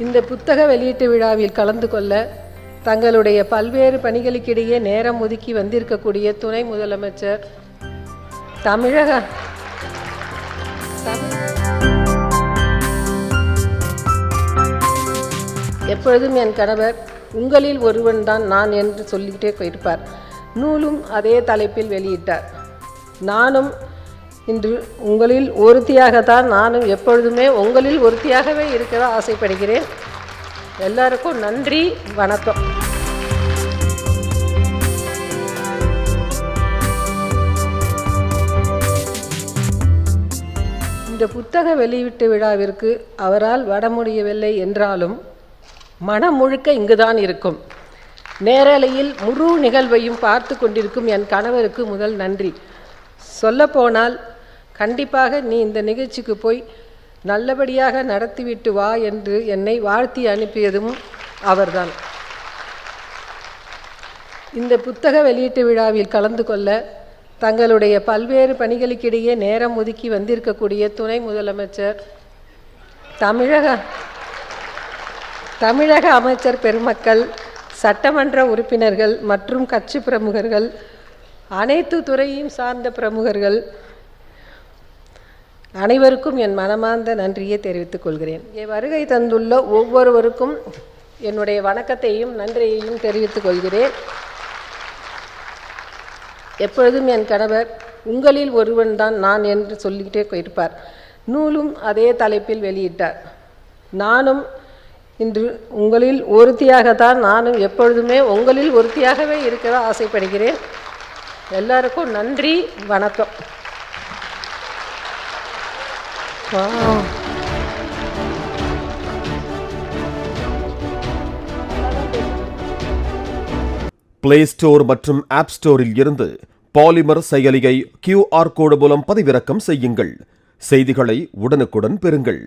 இந்த புத்தக வெளியீட்டு விழாவில் கலந்து கொள்ள தங்களுடைய பல்வேறு பணிகளுக்கிடையே நேரம் ஒதுக்கி வந்திருக்கக்கூடிய துணை முதலமைச்சர் எப்பொழுதும் என் கணவர் உங்களில் ஒருவன் தான் நான் என்று சொல்லிக்கிட்டே போயிருப்பார். நூலும் அதே தலைப்பில் வெளியிட்டார். நானும் இன்று உங்களில் ஒருத்தியாகத்தான் நானும் எப்பொழுதுமே உங்களில் ஒருத்தியாகவே இருக்க ஆசைப்படுகிறேன். எல்லாருக்கும் நன்றி, வணக்கம். இந்த புத்தக வெளியீட்டு விழாவிற்கு அவரால் வர முடியவில்லை என்றாலும் மனம் முழுக்க இங்குதான் இருக்கும். நேரலையில் முழு நிகழ்வையும் பார்த்து கொண்டிருக்கும் என் கணவருக்கு முதல் நன்றி. சொல்லப்போனால் கண்டிப்பாக நீ இந்த நிகழ்ச்சிக்கு போய் நல்லபடியாக நடத்திவிட்டு வா என்று என்னை வாழ்த்தி அனுப்பியதும் அவர்தான். இந்த புத்தக வெளியீட்டு விழாவில் கலந்து கொள்ள தங்களுடைய பல்வேறு பணிகளுக்கிடையே நேரம் ஒதுக்கி வந்திருக்கக்கூடிய துணை முதலமைச்சர், தமிழக அமைச்சர் பெருமக்கள், சட்டமன்ற உறுப்பினர்கள் மற்றும் கட்சி பிரமுகர்கள், அனைத்து துறையும் சார்ந்த பிரமுகர்கள் அனைவருக்கும் என் மனமார்ந்த நன்றியை தெரிவித்துக் கொள்கிறேன். வருகை தந்துள்ள ஒவ்வொருவருக்கும் என்னுடைய வணக்கத்தையும் நன்றியையும் தெரிவித்துக் கொள்கிறேன். எப்பொழுதும் என் கணவர் உங்களில் ஒருவன் தான் நான் என்று சொல்லிக்கிட்டே போயிருப்பார். நூலும் அதே தலைப்பில் வெளியிட்டார். நானும் இன்று உங்களில் ஒருத்தியாகத்தான் நானும் எப்பொழுதுமே உங்களில் ஒருத்தியாகவே இருக்க ஆசைப்படுகிறேன். எல்லாருக்கும் நன்றி, வணக்கம். பிளே ஸ்டோர் மற்றும் ஆப் ஸ்டோரில் இருந்து பாலிமர் செயலியை QR கோடு மூலம் பதிவிறக்கம் செய்யுங்கள். செய்திகளை உடனுக்குடன் பெறுங்கள்.